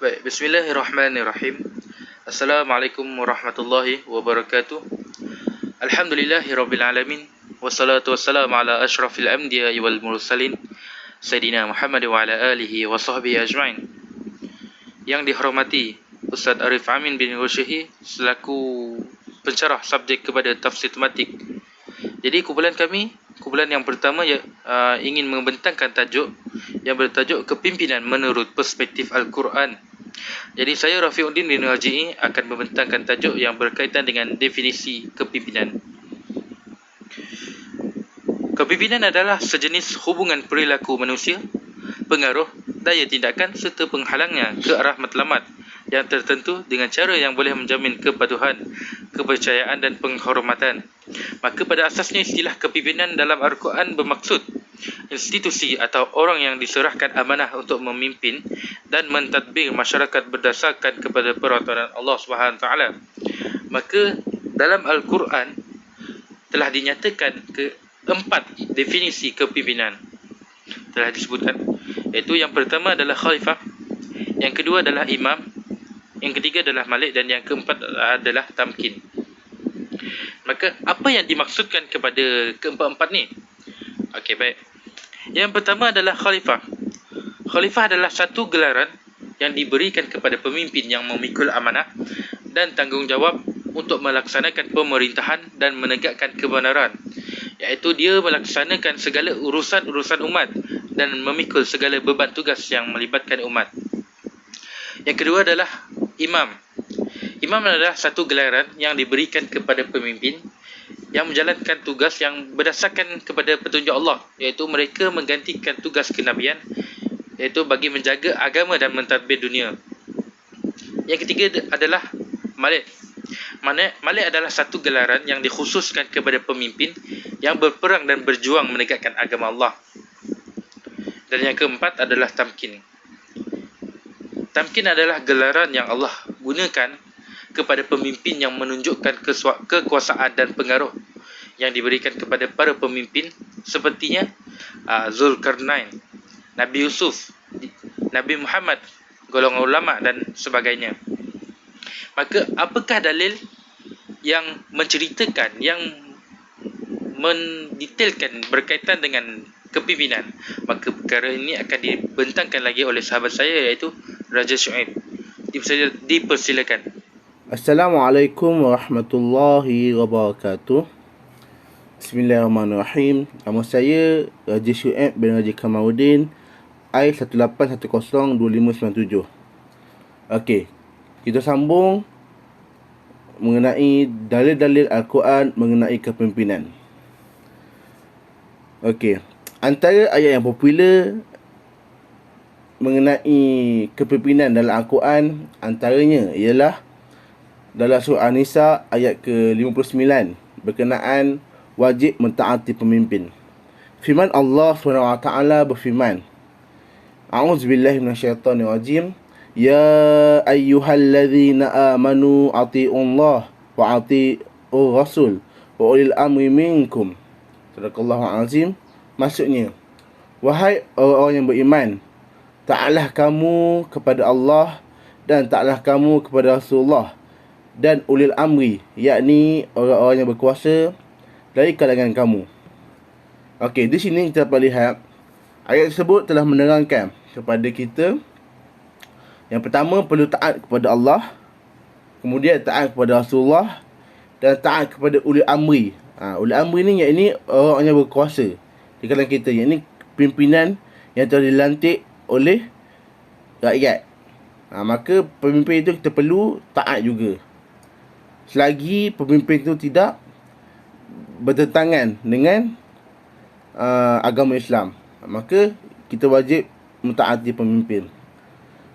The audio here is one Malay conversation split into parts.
Baik, bismillahirrahmanirrahim. Assalamualaikum warahmatullahi wabarakatuh. Alhamdulillahirabbil alamin. Wassalatu wassalamu ala asyrafil anbiya'i wal mursalin Sayyidina Muhammad wa ala alihi wa sahbihi ajma'in. Yang dihormati Ustaz Arif Amin bin Rushihi selaku pencerah subjek kepada tafsir tematik. Jadi kumpulan yang pertama ingin membentangkan tajuk yang bertajuk Kepimpinan menurut Perspektif Al-Quran. Jadi saya Rafiuddin bin Raji'i akan membentangkan tajuk yang berkaitan dengan definisi kepimpinan. Kepimpinan adalah sejenis hubungan perilaku manusia, pengaruh, daya tindakan serta penghalangnya ke arah matlamat yang tertentu dengan cara yang boleh menjamin kepatuhan, kepercayaan dan penghormatan. Maka pada asasnya istilah kepimpinan dalam Al-Quran bermaksud institusi atau orang yang diserahkan amanah untuk memimpin dan mentadbir masyarakat berdasarkan kepada peraturan Allah SWT. Maka dalam Al-Quran telah dinyatakan keempat definisi kepimpinan telah disebutkan, iaitu yang pertama adalah khalifah, yang kedua adalah imam, yang ketiga adalah malik dan yang keempat adalah tamkin. Maka apa yang dimaksudkan kepada keempat-empat ni? Okey, baik. Yang pertama adalah khalifah. Khalifah adalah satu gelaran yang diberikan kepada pemimpin yang memikul amanah dan tanggungjawab untuk melaksanakan pemerintahan dan menegakkan kebenaran, iaitu dia melaksanakan segala urusan-urusan umat dan memikul segala beban tugas yang melibatkan umat. Yang kedua adalah imam. Imam adalah satu gelaran yang diberikan kepada pemimpin yang menjalankan tugas yang berdasarkan kepada petunjuk Allah, iaitu mereka menggantikan tugas kenabian, iaitu bagi menjaga agama dan mentadbir dunia. Yang ketiga adalah malik. Malik adalah satu gelaran yang dikhususkan kepada pemimpin yang berperang dan berjuang menegakkan agama Allah. Dan yang keempat adalah tamkin. Tamkin adalah gelaran yang Allah gunakan kepada pemimpin yang menunjukkan kekuasaan dan pengaruh yang diberikan kepada para pemimpin sepertinya Zulkarnain, Nabi Yusuf, Nabi Muhammad, golongan ulama dan sebagainya. Maka apakah dalil yang menceritakan, yang mendetailkan berkaitan dengan kepimpinan? Maka perkara ini akan dibentangkan lagi oleh sahabat saya, iaitu Raja Shu'aib. Dipersilakan. Assalamualaikum warahmatullahi wabarakatuh. Bismillahirrahmanirrahim. Nama saya Raja Shu'aib bin Raja Kamaluddin, I18102597. Okey, kita sambung mengenai dalil-dalil Al-Quran mengenai kepimpinan. Okey, antara ayat yang popular mengenai kepimpinan dalam Al-Quran antaranya ialah dalam surah An-Nisa ayat ke-59 berkenaan wajib mentaati pemimpin. Firman Allah SWT berfirman, A'udzubillahi minasyaitonirrajim, Ya ayyuhalladzina amanu ati'ullah wa ati'ur rasul wa ulil amri minkum. Sadaqallahul azim. Maksudnya, wahai orang-orang yang beriman, taatlah kamu kepada Allah dan taatlah kamu kepada Rasulullah dan ulil amri, yakni orang-orang yang berkuasa dari kalangan kamu. Okey, di sini kita dapat lihat ayat tersebut telah menerangkan kepada kita, yang pertama perlu taat kepada Allah, kemudian taat kepada Rasulullah dan taat kepada ulil amri. Ulil amri ni yakni orang yang berkuasa di kalangan kita, yakni pimpinan yang telah dilantik oleh rakyat. Maka pemimpin itu kita perlu taat juga, selagi pemimpin itu tidak bertentangan dengan agama Islam. Maka kita wajib mentaati pemimpin.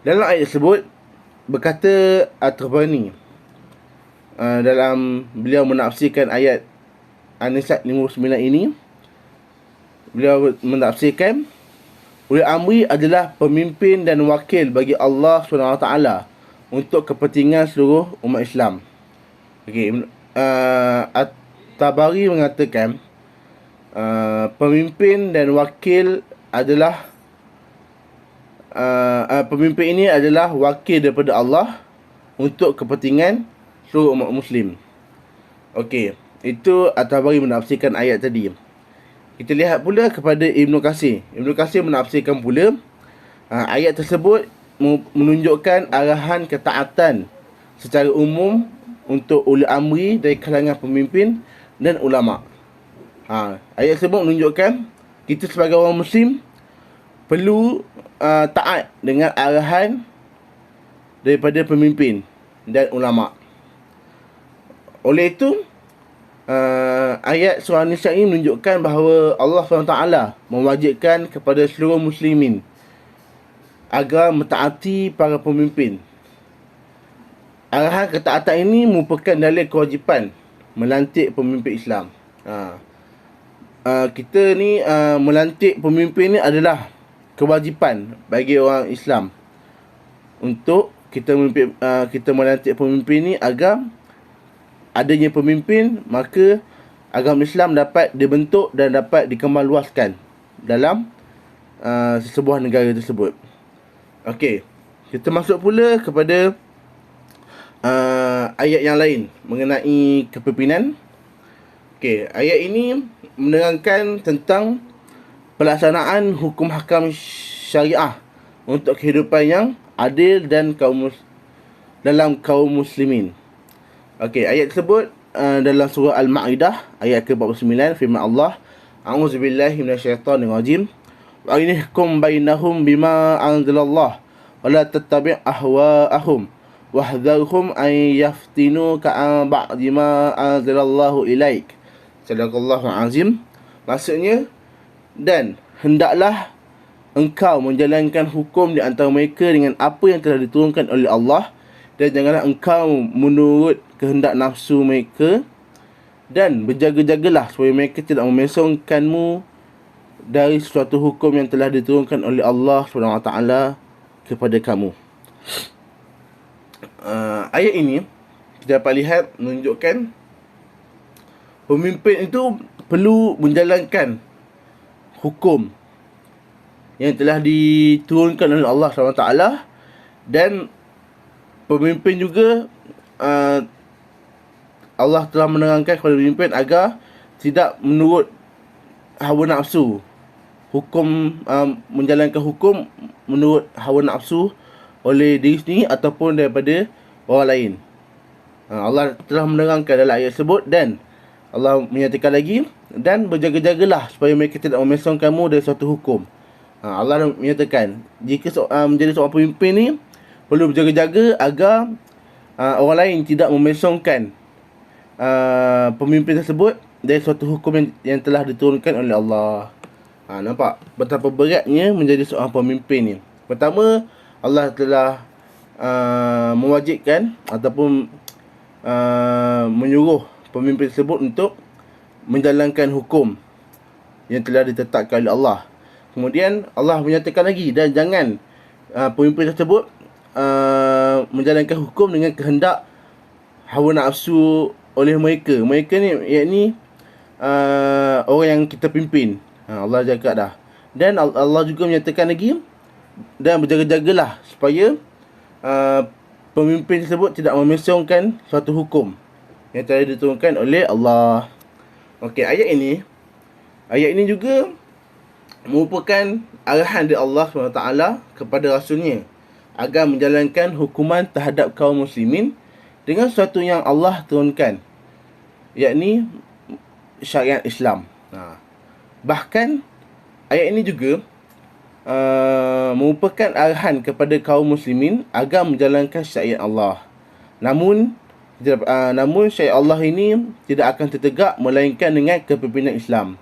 Dalam ayat tersebut berkata At-Tabari dalam beliau menafsirkan ayat An-Nisa 59 ini, beliau menafsirkan ulil amri adalah pemimpin dan wakil bagi Allah SWT untuk kepentingan seluruh umat Islam. Okey, At-Tabari mengatakan pemimpin dan wakil adalah pemimpin ini adalah wakil daripada Allah untuk kepentingan seluruh umat muslim. Okey, itu atas bagi menafsirkan ayat tadi. Kita lihat pula kepada Ibnu Katsir. Ibnu Katsir menafsirkan pula ayat tersebut menunjukkan arahan ketaatan secara umum untuk uli amri dari kalangan pemimpin dan ulama. Ayat tersebut menunjukkan kita sebagai orang muslim perlu taat dengan arahan daripada pemimpin dan ulama. Oleh itu, ayat surah Nisa ini menunjukkan bahawa Allah SWT mewajibkan kepada seluruh muslimin agar mentaati para pemimpin. Arahan ketaatan ini merupakan dalil kewajipan melantik pemimpin Islam. Kita ni melantik pemimpin ni adalah kewajipan bagi orang Islam untuk kita melantik pemimpin ni agar adanya pemimpin, maka agama Islam dapat dibentuk dan dapat dikembangluaskan dalam sebuah negara tersebut. Okey, kita masuk pula kepada ayat yang lain mengenai kepimpinan. Okey, ayat ini menerangkan tentang pelaksanaan hukum hakam syariah untuk kehidupan yang adil dan dalam kaum muslimin. Okey, ayat tersebut dalam surah Al-Ma'idah ayat ke-49, firman Allah, A'udzubillahi minasyaitonirrajim. Wa inihkum bainahum bima anzalallah wa la tattabi' ahwa'ahum wahdharhum an yaftinuka an ba'di ma anzalallahu ilaik. Sadaqallahu azim. Maksudnya, dan hendaklah engkau menjalankan hukum di antara mereka dengan apa yang telah diturunkan oleh Allah, dan janganlah engkau menurut kehendak nafsu mereka, dan berjaga-jagalah supaya mereka tidak memesongkanmu dari sesuatu hukum yang telah diturunkan oleh Allah SWT kepada kamu. Ayat ini kita dapat lihat menunjukkan pemimpin itu perlu menjalankan hukum yang telah diturunkan oleh Allah SWT, dan pemimpin juga Allah telah menerangkan kepada pemimpin agar tidak menurut hawa nafsu, menjalankan hukum menurut hawa nafsu oleh diri sendiri ataupun daripada orang lain. Allah telah menerangkan dalam ayat tersebut, dan Allah menyatakan lagi, dan berjaga-jagalah supaya mereka tidak memesongkanmu dari suatu hukum. Allah menyatakan jika menjadi seorang pemimpin ni perlu berjaga-jaga agar orang lain tidak memesongkan pemimpin tersebut dari suatu hukum yang telah diturunkan oleh Allah. Nampak betapa beratnya menjadi seorang pemimpin ni. Pertama, Allah telah mewajibkan ataupun menyuruh pemimpin tersebut untuk menjalankan hukum yang telah ditetapkan oleh Allah. Kemudian Allah menyatakan lagi, dan jangan pemimpin tersebut menjalankan hukum dengan kehendak hawa nafsu oleh mereka. Mereka ni yakni orang yang kita pimpin. Allah jaga dah. Dan Allah juga menyatakan lagi, dan berjaga-jagalah supaya pemimpin tersebut tidak memesongkan suatu hukum yang telah diturunkan oleh Allah. Okey, ayat ini juga merupakan arahan dari Allah SWT kepada Rasulnya agar menjalankan hukuman terhadap kaum muslimin dengan sesuatu yang Allah turunkan, yakni syariat Islam. Bahkan ayat ini juga merupakan arahan kepada kaum muslimin agar menjalankan syariat Allah. Namun syariat Allah ini tidak akan tertegak melainkan dengan kepimpinan Islam.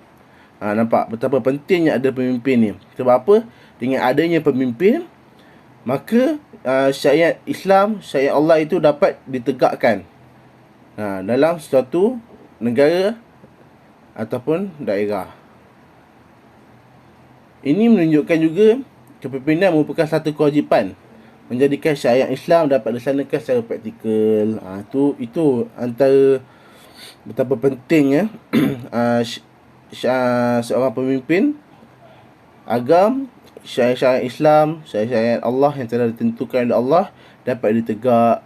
Nampak betapa pentingnya ada pemimpin ni. Sebab apa? Dengan adanya pemimpin, maka syariat Islam, syariat Allah itu dapat ditegakkan dalam suatu negara ataupun daerah. Ini menunjukkan juga kepimpinan merupakan satu kewajipan menjadikan syariat Islam dapat dilaksanakan secara praktikal. Itu antara betapa pentingnya seorang pemimpin agar syariat Islam, syariat Allah yang telah ditentukan oleh Allah dapat ditegak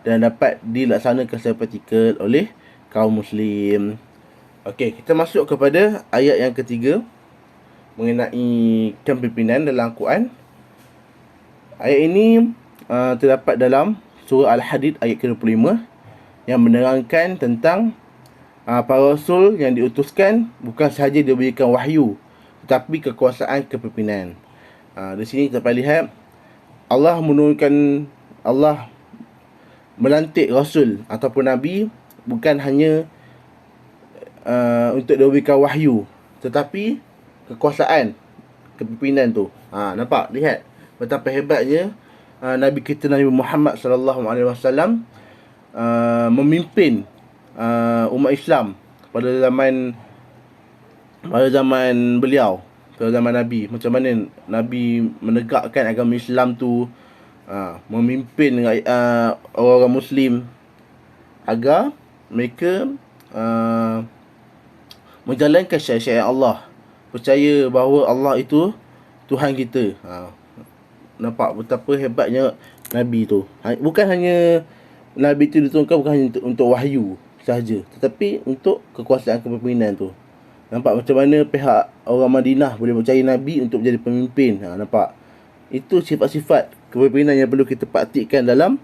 dan dapat dilaksanakan secara praktikal oleh kaum muslim. Okey, kita masuk kepada ayat yang ketiga mengenai kepimpinan dalam Al-Quran. Ayat ini terdapat dalam surah Al-Hadid ayat ke-25 yang menerangkan tentang para rasul yang diutuskan bukan sahaja diberikan wahyu tetapi kekuasaan kepimpinan. Di sini kita lihat Allah melantik rasul ataupun nabi bukan hanya untuk diberikan wahyu tetapi kekuasaan kepimpinan tu. Nampak, lihat betapa hebatnya Nabi kita Nabi Muhammad sallallahu alaihi wasallam memimpin umat Islam pada zaman beliau, pada zaman Nabi. Macam mana Nabi menegakkan agama Islam tu, memimpin orang-orang muslim agar mereka menjalankan syariat Allah, percaya bahawa Allah itu Tuhan kita. Nampak betapa hebatnya Nabi tu. Bukan hanya Nabi tu diturunkan bukan hanya untuk wahyu sahaja, tetapi untuk kekuasaan kepimpinan tu. Nampak macam mana pihak orang Madinah boleh percaya Nabi untuk menjadi pemimpin. Nampak, itu sifat-sifat kepimpinan yang perlu kita praktikkan dalam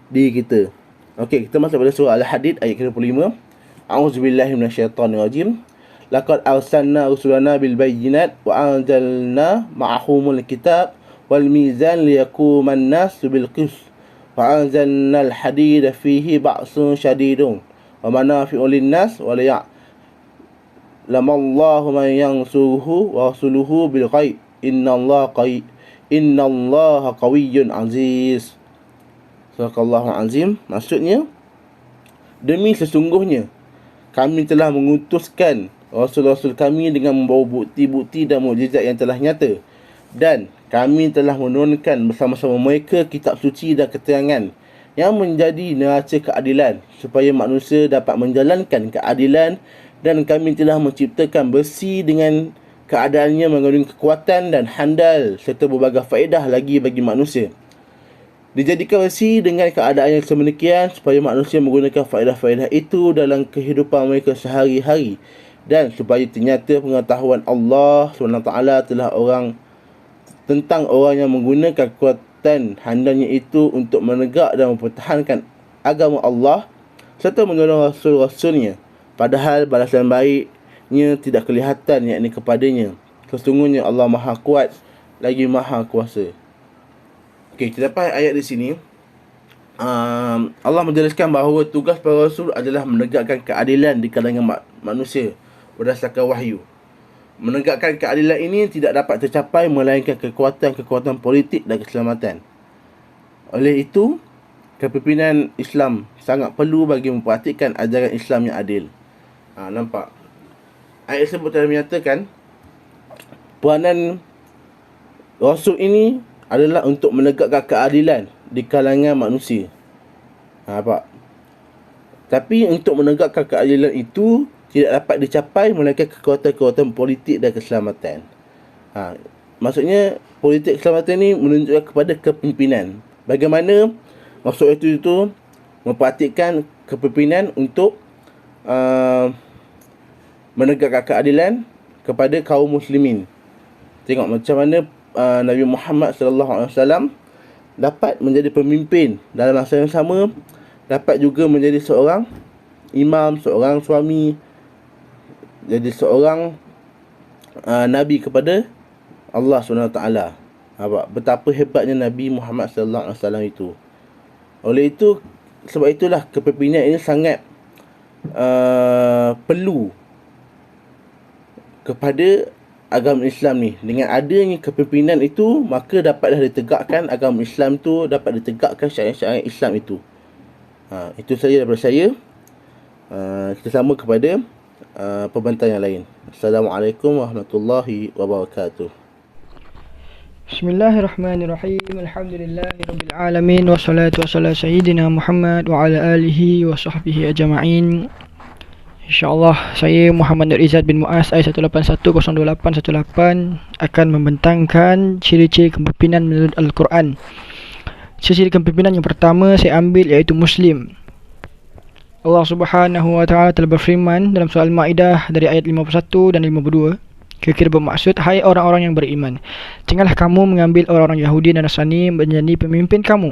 diri kita. Okey, kita masuk pada surah Al-Hadid ayat ke-25. A'udzubillahi minasyaitonirrajim. Laqad arsalna rusulana bil bayyinat wa anzalna ma'ahumul kitab wal mizan liyaquman nas bil qist wa anzalna al hadida fihi ba'sun syadidun wa manafi'u lin nas wa lamallahu man yansuruhu wa rasuluhu bil ghaib innallaha qawiyyun aziz. Subhanallahu azim. Maksudnya, demi sesungguhnya kami telah mengutuskan rasul-rasul kami dengan membawa bukti-bukti dan mukjizat yang telah nyata, dan kami telah menurunkan bersama-sama mereka kitab suci dan keterangan yang menjadi neraca keadilan supaya manusia dapat menjalankan keadilan, dan kami telah menciptakan besi dengan keadaannya mengandung kekuatan dan handal serta berbagai faedah lagi bagi manusia. Dijadikan besi dengan keadaan yang sedemikian supaya manusia menggunakan faedah-faedah itu dalam kehidupan mereka sehari-hari, dan supaya ternyata pengetahuan Allah SWT telah tentang orang yang menggunakan kekuatan handalnya itu untuk menegak dan mempertahankan agama Allah serta menolong rasul-rasulnya, padahal balasan baiknya tidak kelihatan, yakni kepadanya. Sesungguhnya Allah Maha Kuat lagi Maha Kuasa. Okey, kita dapat ayat di sini. Allah menjelaskan bahawa tugas para rasul adalah menegakkan keadilan di kalangan manusia berdasarkan wahyu. Menegakkan keadilan ini tidak dapat tercapai melainkan kekuatan politik dan keselamatan. Oleh itu, kepimpinan Islam sangat perlu bagi mempraktikkan ajaran Islam yang adil. Nampak? Ayat tersebut telah menyatakan peranan Rasul ini adalah untuk menegakkan keadilan di kalangan manusia. Nampak? Tapi untuk menegakkan keadilan itu tidak dapat dicapai melainkan kekuatan politik dan keselamatan. Maksudnya politik keselamatan ini menunjukkan kepada kepimpinan. Bagaimana maksud itu mempraktikkan kepimpinan untuk menegakkan keadilan kepada kaum muslimin. Tengok macam mana Nabi Muhammad SAW dapat menjadi pemimpin dalam masa yang sama, dapat juga menjadi seorang imam, seorang suami, jadi seorang Nabi kepada Allah SWT. Betapa hebatnya Nabi Muhammad SAW itu. Oleh itu, sebab itulah kepimpinan ini sangat perlu kepada agama Islam ni. Dengan adanya kepimpinan itu, maka dapatlah ditegakkan agama Islam tu, dapat ditegakkan syariat-syariat Islam itu. Itu saja daripada saya. Kita sama kepada pembantang yang lain. Assalamualaikum warahmatullahi wabarakatuh. Bismillahirrahmanirrahim. Alhamdulillahirabbil alamin wassalatu wassalamu sayyidina Muhammad wa ala alihi wa sahbihi ajma'in. InsyaAllah saya Muhammad Nur Izzat bin Muaz I181-02818 akan membentangkan ciri-ciri kepimpinan menurut Al-Quran. Ciri-ciri kepimpinan yang pertama saya ambil iaitu Muslim. Allah Subhanahu wa taala telah berfirman dalam surah Al-Maidah dari ayat 51 dan 52, kira-kira bermaksud, hai orang-orang yang beriman, janganlah kamu mengambil orang-orang Yahudi dan Nasrani menjadi pemimpin kamu.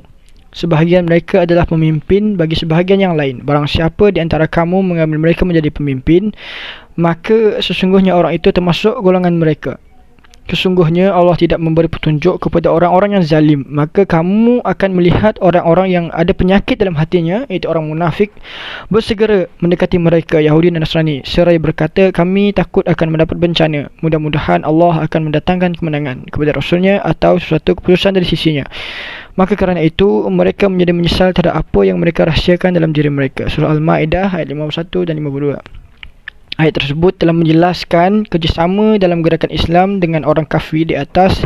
Sebahagian mereka adalah pemimpin bagi sebahagian yang lain. Barang siapa di antara kamu mengambil mereka menjadi pemimpin, maka sesungguhnya orang itu termasuk golongan mereka. Sesungguhnya Allah tidak memberi petunjuk kepada orang-orang yang zalim. Maka kamu akan melihat orang-orang yang ada penyakit dalam hatinya, iaitu orang munafik, bersegera mendekati mereka, Yahudi dan Nasrani, seraya berkata, kami takut akan mendapat bencana. Mudah-mudahan Allah akan mendatangkan kemenangan kepada Rasulnya atau sesuatu keputusan dari sisinya. Maka kerana itu mereka menjadi menyesal terhadap apa yang mereka rahsiakan dalam diri mereka. Surah Al-Maidah ayat 51 dan 52. Ayat tersebut telah menjelaskan kerjasama dalam gerakan Islam dengan orang kafir di atas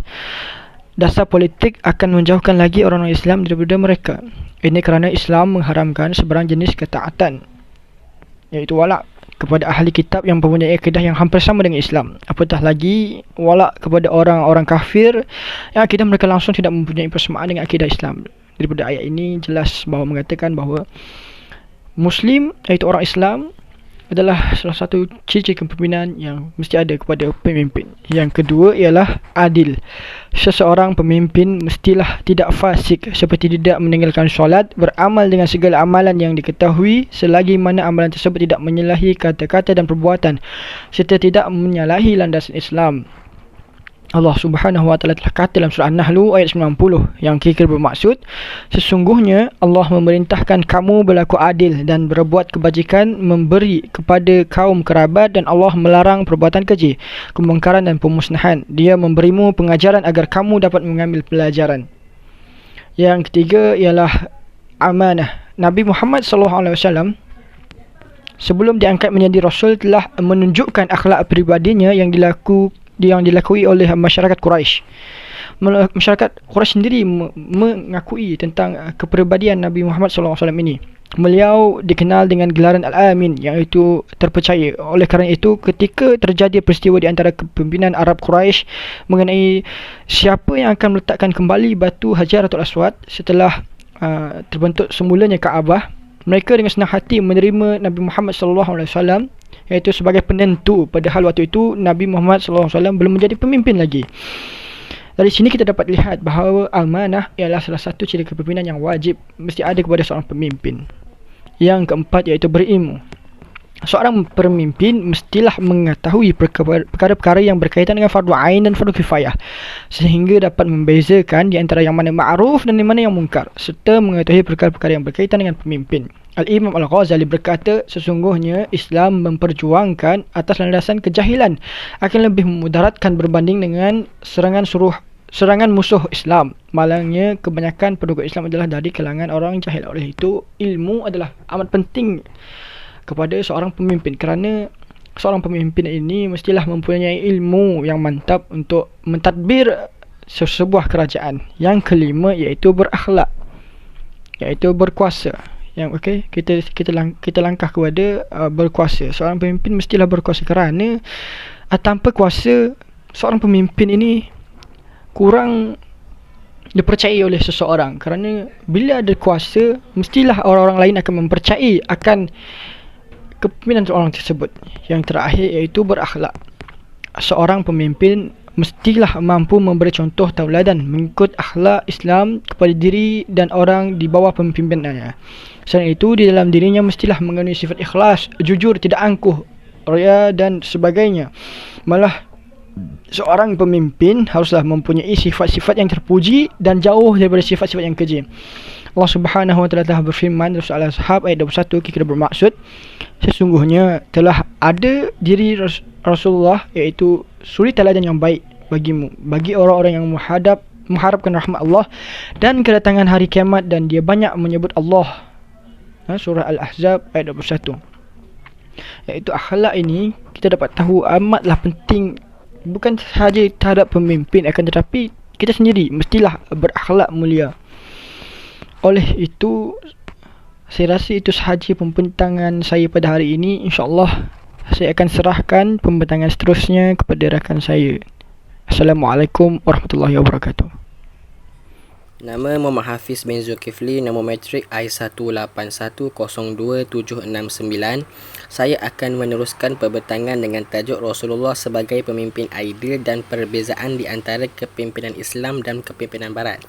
dasar politik akan menjauhkan lagi orang-orang Islam daripada mereka. Ini kerana Islam mengharamkan sebarang jenis ketaatan, iaitu walak kepada ahli kitab yang mempunyai akidah yang hampir sama dengan Islam. Apatah lagi walak kepada orang-orang kafir yang akidah mereka langsung tidak mempunyai persamaan dengan akidah Islam. Daripada ayat ini jelas bahawa mengatakan bahawa Muslim, iaitu orang Islam, adalah salah satu ciri-ciri kepimpinan yang mesti ada kepada pemimpin. Yang kedua ialah adil. Seseorang pemimpin mestilah tidak fasik, seperti tidak meninggalkan solat, beramal dengan segala amalan yang diketahui selagi mana amalan tersebut tidak menyalahi kata-kata dan perbuatan, serta tidak menyalahi landasan Islam. Allah Subhanahu wa taala telah kata dalam surah An-Nahl ayat 90 yang kira-kira bermaksud, sesungguhnya Allah memerintahkan kamu berlaku adil dan berbuat kebajikan, memberi kepada kaum kerabat, dan Allah melarang perbuatan keji, kemungkaran dan pemusnahan. Dia memberimu pengajaran agar kamu dapat mengambil pelajaran. Yang ketiga ialah amanah. Nabi Muhammad SAW sebelum diangkat menjadi Rasul telah menunjukkan akhlak pribadinya yang dilakui oleh masyarakat Quraisy. Masyarakat Quraisy sendiri mengakui tentang kepribadian Nabi Muhammad SAW ini. Beliau dikenal dengan gelaran Al-Amin, iaitu terpercaya. Oleh kerana itu, ketika terjadi peristiwa di antara kepimpinan Arab Quraisy mengenai siapa yang akan meletakkan kembali batu Hajaratul Aswad setelah terbentuk semulanya Kaabah, mereka dengan senang hati menerima Nabi Muhammad SAW, iaitu sebagai penentu. Padahal waktu itu Nabi Muhammad SAW belum menjadi pemimpin lagi. Dari sini kita dapat lihat bahawa amanah ialah salah satu ciri kepimpinan yang wajib mesti ada kepada seorang pemimpin. Yang keempat iaitu berilmu. Seorang pemimpin mestilah mengetahui perkara-perkara yang berkaitan dengan fardu ain dan fardu kifayah, sehingga dapat membezakan di antara yang mana ma'ruf dan yang mana yang mungkar, serta mengetahui perkara-perkara yang berkaitan dengan pemimpin. Al-Imam Al-Ghazali berkata, sesungguhnya Islam memperjuangkan atas landasan kejahilan akan lebih memudaratkan berbanding dengan serangan musuh Islam. Malangnya kebanyakan penduduk Islam adalah dari kalangan orang jahil. Oleh itu, ilmu adalah amat penting kepada seorang pemimpin, kerana seorang pemimpin ini mestilah mempunyai ilmu yang mantap untuk mentadbir sebuah kerajaan. Yang kelima iaitu berakhlak, iaitu berkuasa. Yang kita langkah kepada berkuasa. Seorang pemimpin mestilah berkuasa, kerana tanpa kuasa seorang pemimpin ini kurang dipercayai oleh seseorang. Kerana bila ada kuasa, mestilah orang-orang lain akan mempercayai akan kepimpinan seorang tersebut. Yang terakhir iaitu berakhlak. Seorang pemimpin mestilah mampu memberi contoh tauladan mengikut akhlak Islam kepada diri dan orang di bawah pemimpinannya. Selain itu, di dalam dirinya mestilah mengandungi sifat ikhlas, jujur, tidak angkuh, ria dan sebagainya. Malah seorang pemimpin haruslah mempunyai sifat-sifat yang terpuji dan jauh daripada sifat-sifat yang keji. Allah Subhanahu wa taala telah berfirman dalam surah Al-Ahzab ayat 21, kira bermaksud, sesungguhnya telah ada diri Rasulullah, iaitu suri teladan yang baik bagimu, bagi orang-orang yang mengharapkan rahmat Allah dan kedatangan hari kiamat, dan dia banyak menyebut Allah. Surah Al-Ahzab ayat 21. Iaitu akhlak ini kita dapat tahu amatlah penting, bukan sahaja terhadap pemimpin, akan tetapi kita sendiri mestilah berakhlak mulia. Oleh itu, Saya rasa itu sahaja pembentangan saya pada hari ini. InsyaAllah saya akan serahkan pembentangan seterusnya kepada rakan saya. Assalamualaikum warahmatullahi wabarakatuh. Nama Muhammad Hafiz bin Zulkifli, nombor matrik I181022769. Saya akan meneruskan pembentangan dengan tajuk Rasulullah sebagai pemimpin ideal dan perbezaan di antara kepimpinan Islam dan kepimpinan Barat.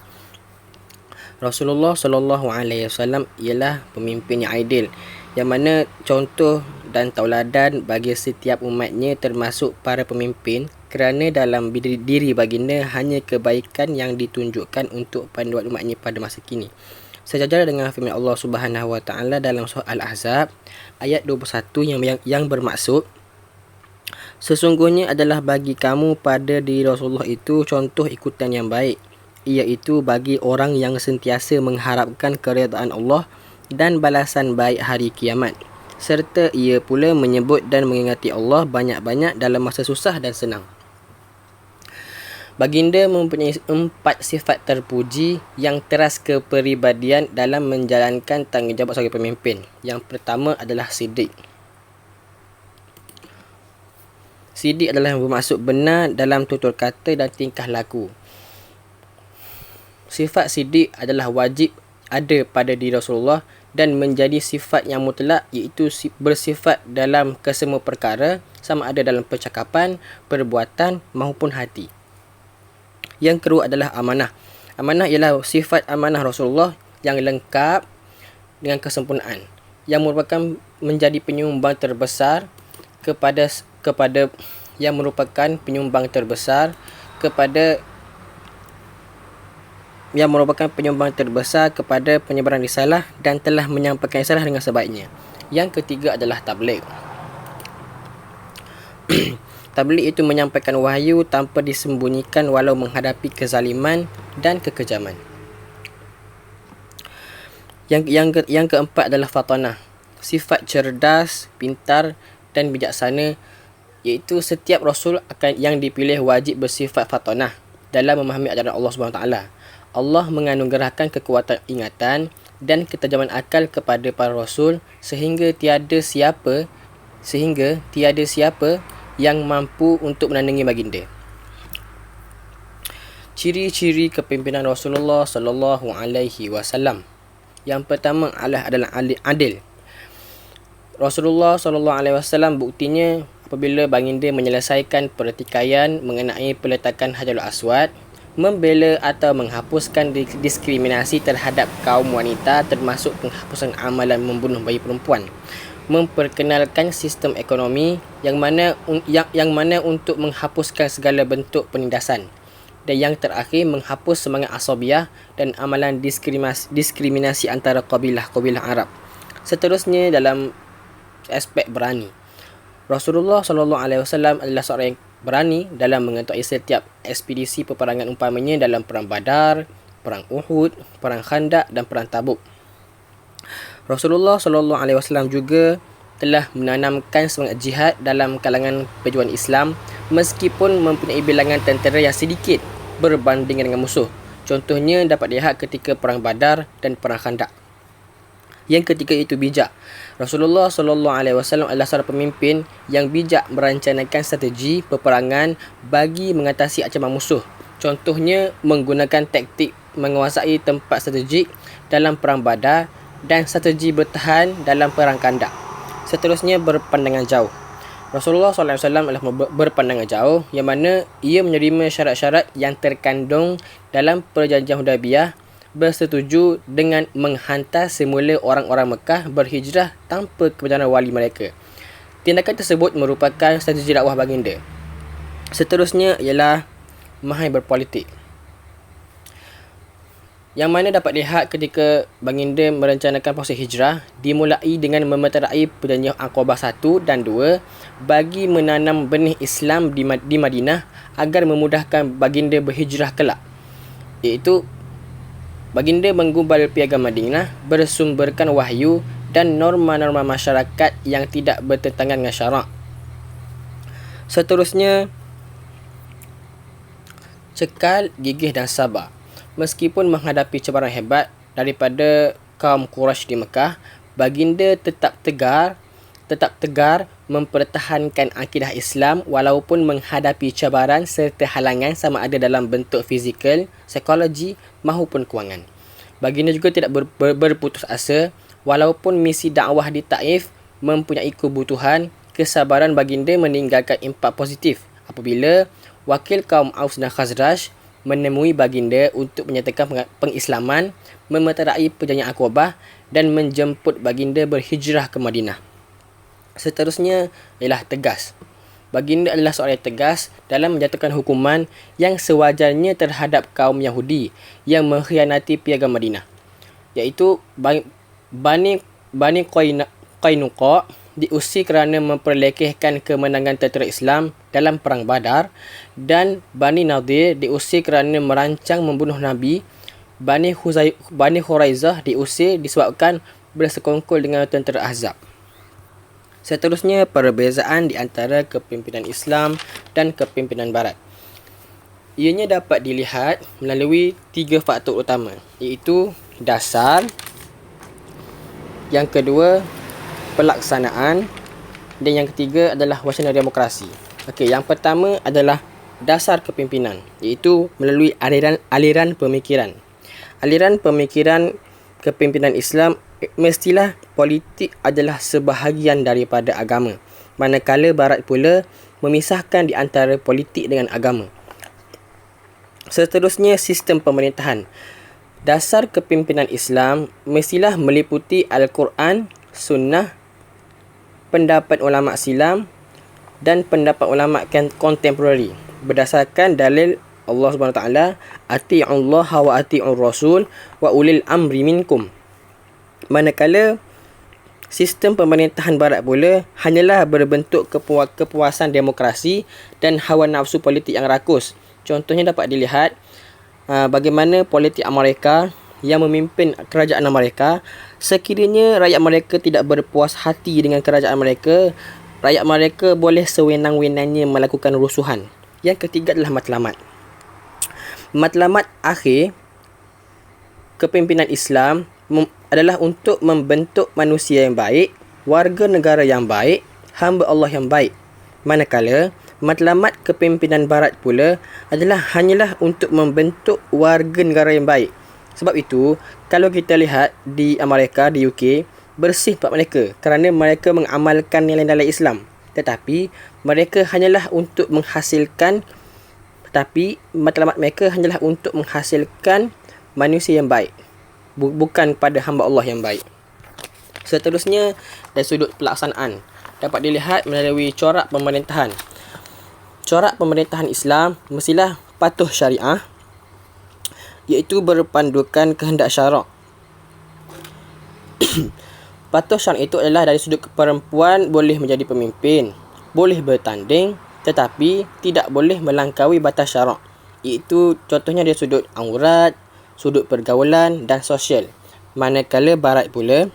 Rasulullah SAW ialah pemimpin yang ideal, yang mana contoh dan tauladan bagi setiap umatnya termasuk para pemimpin, kerana dalam diri baginda hanya kebaikan yang ditunjukkan untuk panduan umatnya pada masa kini. Sejajar dengan firman Allah Subhanahu Wa Taala dalam surah Al-Ahzab ayat 21 yang bermaksud, sesungguhnya adalah bagi kamu pada diri Rasulullah itu contoh ikutan yang baik, iaitu bagi orang yang sentiasa mengharapkan keredaan Allah dan balasan baik hari kiamat, serta ia pula menyebut dan mengingati Allah banyak-banyak dalam masa susah dan senang. Baginda mempunyai 4 sifat terpuji yang teras kepribadian dalam menjalankan tanggungjawab sebagai pemimpin. Yang pertama adalah siddiq. Siddiq adalah yang bermaksud benar dalam tutur kata dan tingkah laku. Sifat siddiq adalah wajib ada pada diri Rasulullah dan menjadi sifat yang mutlak, iaitu bersifat dalam kesemua perkara, sama ada dalam percakapan, perbuatan maupun hati. Yang kedua adalah amanah. Amanah ialah sifat amanah Rasulullah yang lengkap dengan kesempurnaan, yang merupakan menjadi penyumbang terbesar kepada penyebaran risalah dan telah menyampaikan risalah dengan sebaiknya. Yang ketiga adalah tabligh. Tabligh itu menyampaikan wahyu tanpa disembunyikan walau menghadapi kezaliman dan kekejaman. Yang keempat adalah fatanah. Sifat cerdas, pintar dan bijaksana, iaitu setiap rasul yang dipilih wajib bersifat fatanah dalam memahami ajaran Allah SWT. Allah menganugerahkan kekuatan ingatan dan ketajaman akal kepada para rasul sehingga tiada siapa yang mampu untuk menandingi baginda. Ciri-ciri kepimpinan Rasulullah sallallahu alaihi wasallam. Yang pertama adalah adil. Rasulullah sallallahu alaihi wasallam buktinya apabila baginda menyelesaikan pertikaian mengenai peletakan Hajarul Aswad, membela atau menghapuskan diskriminasi terhadap kaum wanita, termasuk penghapusan amalan membunuh bayi perempuan, memperkenalkan sistem ekonomi yang mana untuk menghapuskan segala bentuk penindasan, dan yang terakhir menghapus semangat asabiah dan amalan diskriminasi antara kabilah-kabilah Arab. Seterusnya dalam aspek berani, Rasulullah SAW adalah seorang yang berani dalam mengetahui setiap ekspedisi peperangan, umpamanya dalam perang Badar, perang Uhud, perang Khandaq dan perang Tabuk. Rasulullah SAW juga telah menanamkan semangat jihad dalam kalangan pejuang Islam meskipun mempunyai bilangan tentera yang sedikit berbanding dengan musuh. Contohnya dapat dilihat ketika perang Badar dan perang Khandaq. Yang ketiga itu bijak. Rasulullah SAW adalah seorang pemimpin yang bijak merancangkan strategi peperangan bagi mengatasi ancaman musuh. Contohnya menggunakan taktik menguasai tempat strategik dalam perang Badar dan strategi bertahan dalam perang Khandaq. Seterusnya berpandangan jauh. Rasulullah SAW adalah berpandangan jauh, yang mana ia menerima syarat-syarat yang terkandung dalam perjanjian Hudaibiyah, bersetuju dengan menghantar semula orang-orang Mekah berhijrah tanpa kebenaran wali mereka. Tindakan tersebut merupakan strategi dakwah baginda. Seterusnya ialah mahir berpolitik, yang mana dapat dilihat ketika baginda merencanakan proses hijrah, dimulai dengan memeterai perjanjian Aqabah 1 dan 2 bagi menanam benih Islam di Madinah agar memudahkan baginda berhijrah kelak, iaitu baginda menggubal piagam Madinah bersumberkan wahyu dan norma-norma masyarakat yang tidak bertentangan dengan syarak. Seterusnya, cekal, gigih dan sabar. Meskipun menghadapi cabaran hebat daripada kaum Quraisy di Mekah, baginda tetap tegar mempertahankan akidah Islam walaupun menghadapi cabaran serta halangan sama ada dalam bentuk fizikal, psikologi maupun kewangan. Baginda juga tidak berputus asa walaupun misi dakwah di Taif mempunyai kebutuhan. Kesabaran baginda meninggalkan impak positif apabila wakil kaum Aus dan Khazraj menemui baginda untuk menyatakan pengislaman, memeterai perjanjian Aqabah dan menjemput baginda berhijrah ke Madinah. Seterusnya ialah tegas. Baginda adalah seorang yang tegas dalam menjatuhkan hukuman yang sewajarnya terhadap kaum Yahudi yang mengkhianati piagam Madinah, iaitu Bani Qainuqa diusir kerana memperlekehkan kemenangan tentera Islam dalam Perang Badar, dan Bani Nadir diusir kerana merancang membunuh Nabi. Bani Khuraizah diusir disebabkan bersekongkol dengan tentera Ahzab. Seterusnya, perbezaan di antara kepimpinan Islam dan kepimpinan Barat. Ianya dapat dilihat melalui 3 faktor utama, iaitu dasar, yang kedua pelaksanaan, dan yang ketiga adalah wacana demokrasi. Okey, yang pertama adalah dasar kepimpinan, iaitu melalui aliran pemikiran. Aliran pemikiran kepimpinan Islam mestilah politik adalah sebahagian daripada agama, manakala Barat pula memisahkan di antara politik dengan agama. Seterusnya, sistem pemerintahan. Dasar kepimpinan Islam mestilah meliputi Al-Quran, Sunnah, pendapat ulama silam dan pendapat ulama kontemporari berdasarkan dalil Allah SWT, ati'ullaha wa ati'ur rasul wa ulil amri minkum. Manakala sistem pemerintahan Barat pula hanyalah berbentuk kepuasan demokrasi dan hawa nafsu politik yang rakus. Contohnya dapat dilihat bagaimana politik Amerika yang memimpin kerajaan mereka. Sekiranya rakyat mereka tidak berpuas hati dengan kerajaan mereka, rakyat mereka boleh sewenang-wenangnya melakukan rusuhan. Yang ketiga adalah matlamat. Matlamat akhir kepimpinan Islam adalah untuk membentuk manusia yang baik, warga negara yang baik, hamba Allah yang baik. Manakala matlamat kepimpinan Barat pula hanyalah untuk membentuk warga negara yang baik. Sebab itu, kalau kita lihat di Amerika, di UK, bersih tempat mereka kerana mereka mengamalkan nilai-nilai Islam. Tetapi mereka hanyalah untuk menghasilkan, matlamat mereka hanyalah untuk menghasilkan manusia yang baik, bukan pada hamba Allah yang baik. Seterusnya, dari sudut pelaksanaan, dapat dilihat melalui corak pemerintahan. Corak pemerintahan Islam mestilah patuh syariah, iaitu berpandukan kehendak syarak. Patuh syarak itu adalah dari sudut perempuan boleh menjadi pemimpin, boleh bertanding, tetapi tidak boleh melangkaui batas syarak. Iaitu contohnya dari sudut aurat, sudut pergaulan dan sosial. Manakala Barat pula,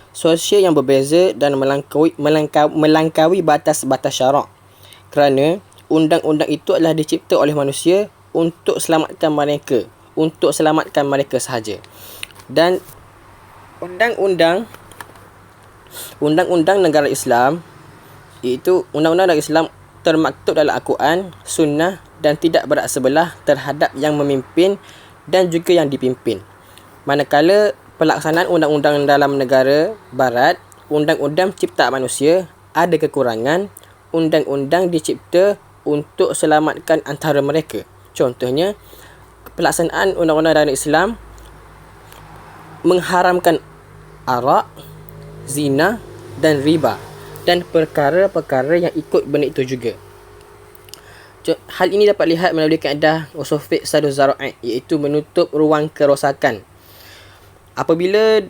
sosial yang berbeza dan melangkaui batas-batas syarak. Kerana undang-undang itu adalah dicipta oleh manusia untuk selamatkan mereka sahaja. Dan undang-undang negara Islam, iaitu undang-undang negara Islam termaktub dalam Al-Quran, Sunnah dan tidak berat sebelah terhadap yang memimpin dan juga yang dipimpin. Manakala pelaksanaan undang-undang dalam negara Barat, undang-undang ciptaan manusia ada kekurangan. Undang-undang dicipta untuk selamatkan antara mereka. Contohnya, pelaksanaan undang-undang dalam Islam mengharamkan arak, zina dan riba dan perkara-perkara yang ikut benda itu juga. Hal ini dapat lihat melalui kaedah usul fiqh saddu zara'i, iaitu menutup ruang kerosakan. Apabila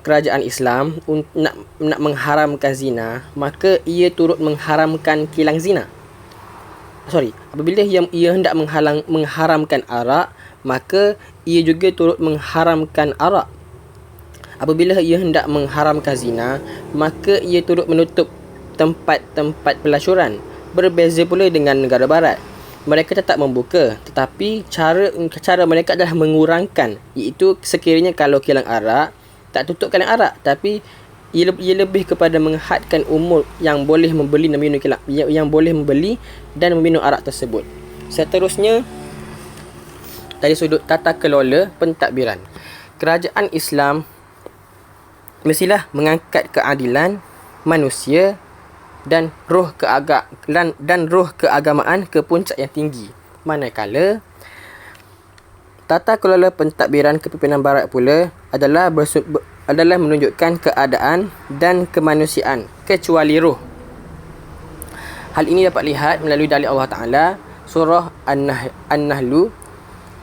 kerajaan Islam nak mengharamkan zina, maka ia turut mengharamkan kilang zina. Apabila ia hendak mengharamkan arak, maka ia juga turut mengharamkan arak. Apabila ia hendak mengharamkan zina, maka ia turut menutup tempat-tempat pelacuran. Berbeza pula dengan negara Barat. mereka tetap membuka, tetapi cara mereka adalah mengurangkan, iaitu sekiranya kalau kilang arak, tak tutup kilang arak, tapi ia lebih kepada menghadkan umur yang boleh membeli dan minum kilang, yang boleh membeli dan meminum arak tersebut. Seterusnya, dari sudut tata kelola pentadbiran, kerajaan Islam mestilah mengangkat keadilan manusia dan roh keagamaan ke puncak yang tinggi. Manakala tata kelola pentadbiran kepimpinan barat pula adalah menunjukkan keadaan dan kemanusiaan kecuali roh. Hal ini dapat lihat melalui dalil Allah Ta'ala surah An-Nahlu,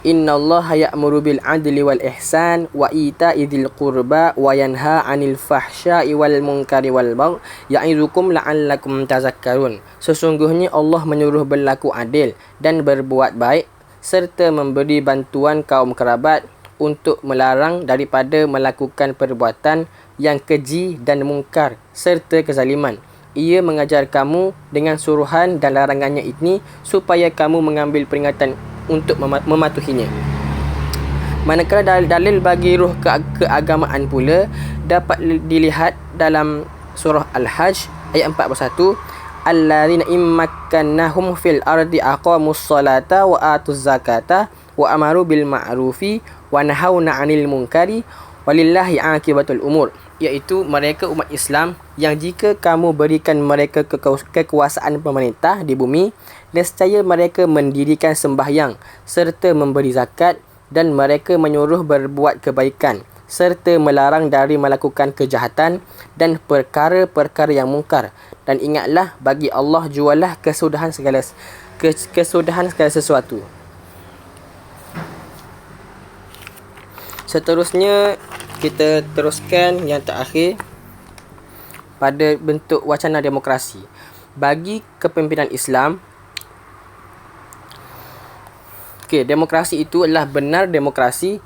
Innallaha ya'muru bil adli wal ihsan wa ita'i dzil qurba wa yanha 'anil fahsya'i wal munkari wal baghi ya'izukum la'allakum tazakkarun. Sesungguhnya Allah menyuruh berlaku adil dan berbuat baik serta memberi bantuan kaum kerabat untuk melarang daripada melakukan perbuatan yang keji dan mungkar serta kezaliman. Ia mengajar kamu dengan suruhan dan larangannya ini supaya kamu mengambil peringatan untuk mematuhinya. Manakala dalil bagi ruh keagamaan pula dapat dilihat dalam surah Al-Hajj ayat 41, alladzina immakkannahum fil ardi aqamus salata wa atuz zakata wa amaru bil ma'rufi wa nahawna 'anil munkari walillahi 'aqibatul umur, iaitu mereka umat Islam yang jika kamu berikan mereka kekuasaan pemerintah di bumi, nescaya mereka mendirikan sembahyang serta memberi zakat, dan mereka menyuruh berbuat kebaikan serta melarang dari melakukan kejahatan dan perkara-perkara yang mungkar. Dan ingatlah, bagi Allah jualah kesudahan segala sesuatu. Seterusnya, kita teruskan yang terakhir pada bentuk wacana demokrasi. Bagi kepimpinan Islam, demokrasi itu adalah benar demokrasi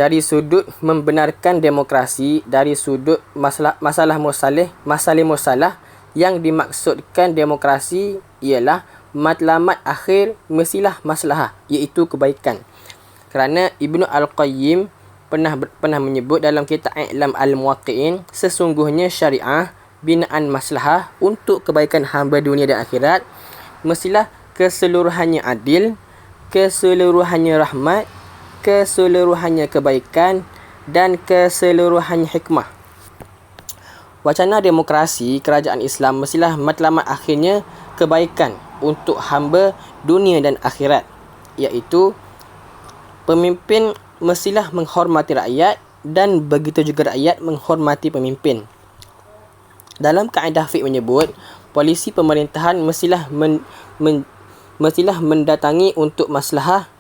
dari sudut membenarkan demokrasi, dari sudut masalah musalah. Yang dimaksudkan demokrasi ialah matlamat akhir mestilah maslahah, iaitu kebaikan. Kerana Ibnu Al-Qayyim pernah menyebut dalam kitab I'lam Al-Muwaqqi'in, sesungguhnya syariah binaan maslahah untuk kebaikan hamba dunia dan akhirat mestilah keseluruhannya adil, keseluruhannya rahmat, keseluruhannya kebaikan, dan keseluruhannya hikmah. Wacana demokrasi kerajaan Islam mestilah matlamat akhirnya kebaikan untuk hamba dunia dan akhirat, iaitu pemimpin mestilah menghormati rakyat dan begitu juga rakyat menghormati pemimpin. Dalam kaedah fiqh menyebut, polisi pemerintahan mestilah mendatangi untuk maslahah,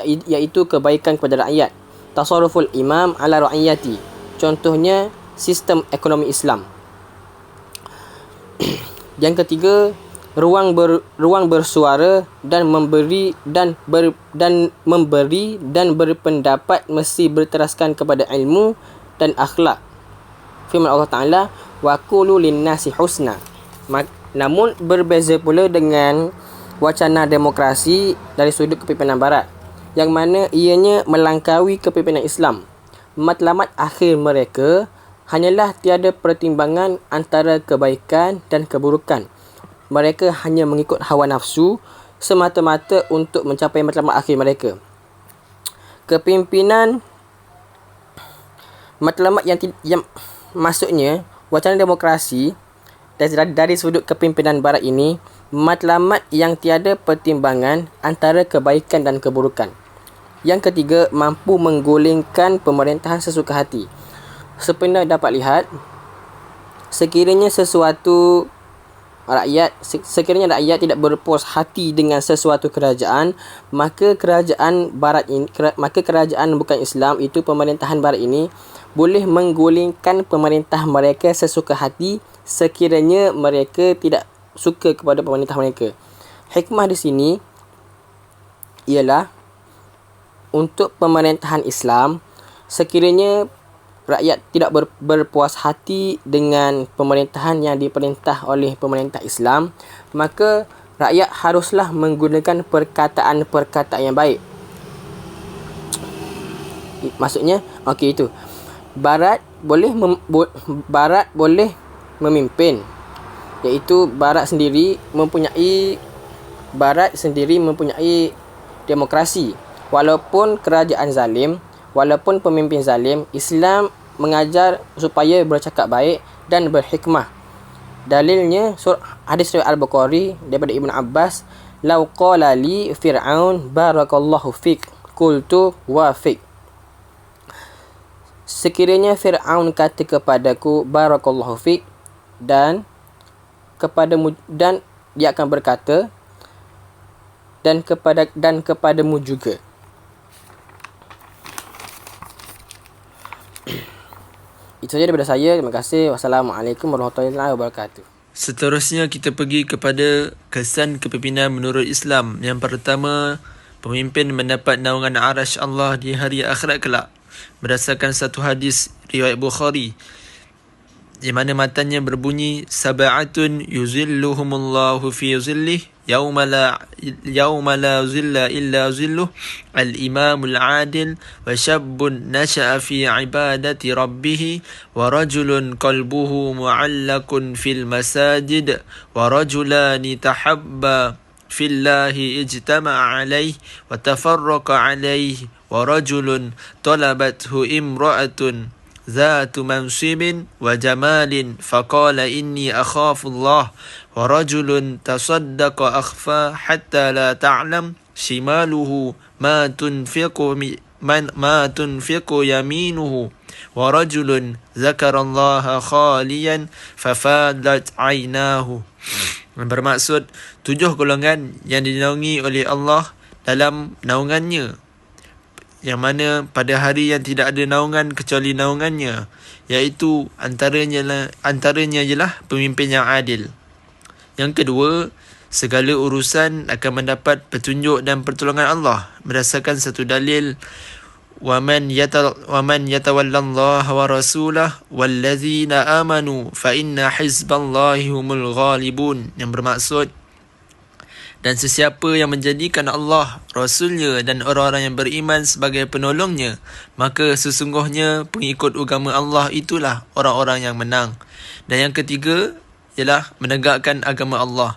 iaitu kebaikan kepada rakyat. Tasarruful imam ala ra'iyati, contohnya sistem ekonomi Islam. Yang ketiga, ruang bersuara dan memberi dan berpendapat mesti berteraskan kepada ilmu dan akhlak. Firman Allah Ta'ala, wa qulu linnasi husna. Namun berbeza pula dengan wacana demokrasi dari sudut kepimpinan barat, yang mana ianya melangkaui kepimpinan Islam. Matlamat akhir mereka hanyalah tiada pertimbangan antara kebaikan dan keburukan. Mereka hanya mengikut hawa nafsu semata-mata untuk mencapai matlamat akhir mereka. Kepimpinan matlamat yang maksudnya wacana demokrasi dari sudut kepimpinan barat ini, matlamat yang tiada pertimbangan antara kebaikan dan keburukan. Yang ketiga, mampu menggulingkan pemerintahan sesuka hati. Seperti dapat lihat, sekiranya rakyat tidak berpuas hati dengan sesuatu kerajaan, maka kerajaan bukan Islam, itu pemerintahan barat ini, boleh menggulingkan pemerintah mereka sesuka hati sekiranya mereka tidak suka kepada pemerintah mereka. Hikmah di sini ialah untuk pemerintahan Islam, sekiranya rakyat tidak berpuas hati dengan pemerintahan yang diperintah oleh pemerintah Islam, maka rakyat haruslah menggunakan perkataan-perkataan yang baik. Maksudnya, okey itu. Barat boleh memimpin, iaitu Barat sendiri mempunyai demokrasi. Walaupun kerajaan zalim, walaupun pemimpin zalim, Islam mengajar supaya bercakap baik dan berhikmah. Dalilnya hadis riwayat Al-Bukhari daripada Ibn Abbas, "Lau qala li Fir'aun barakallahu fik, qultu wa fik." Sekiranya Fir'aun kata kepadaku barakallahu fik, dan dia akan berkata dan kepadamu juga. Itu saja daripada saya. Terima kasih. Wassalamualaikum warahmatullahi wabarakatuh. Seterusnya kita pergi kepada kesan kepimpinan menurut Islam. Yang pertama, pemimpin mendapat naungan arasy Allah di hari akhirat kelak. Berdasarkan satu hadis riwayat Bukhari, di mana matanya berbunyi, sab'atun yuzilluhumullahu fi zillih yauma la zilla illa zilluh, al-imamul adil, wa syabbun nasha'a fi ibadati rabbih, wa rajulun qalbuhu mu'allakun fil masajid, wa rajulani tahabba fillahi ijtama'a alayhi wa tafarraqa alayhi, wa rajulun talabathu imra'atun ذات منصب وجمال فقال إني أخاف الله, ورجل تصدق أخفى حتى لا تعلم شماله ما تنفق يمينه, ورجل ذكر الله خاليا ففادت عيناه. Bermaksud 7 golongan yang dinaungi oleh Allah dalam naungannya, yang mana pada hari yang tidak ada naungan kecuali naungannya, iaitu antaranya ialah pemimpin yang adil. Yang kedua, segala urusan akan mendapat petunjuk dan pertolongan Allah berdasarkan satu dalil, وَمَنْ يَتَوَلَّ اللَّهَ وَرَسُولَهُ وَالَّذِينَ آمَنُوا فَإِنَّ حِزْبَ اللَّهِ هُمُ الْغَالِبُونَ, yang bermaksud, dan sesiapa yang menjadikan Allah, Rasulnya dan orang-orang yang beriman sebagai penolongnya, maka sesungguhnya pengikut agama Allah itulah orang-orang yang menang. Dan yang ketiga ialah menegakkan agama Allah.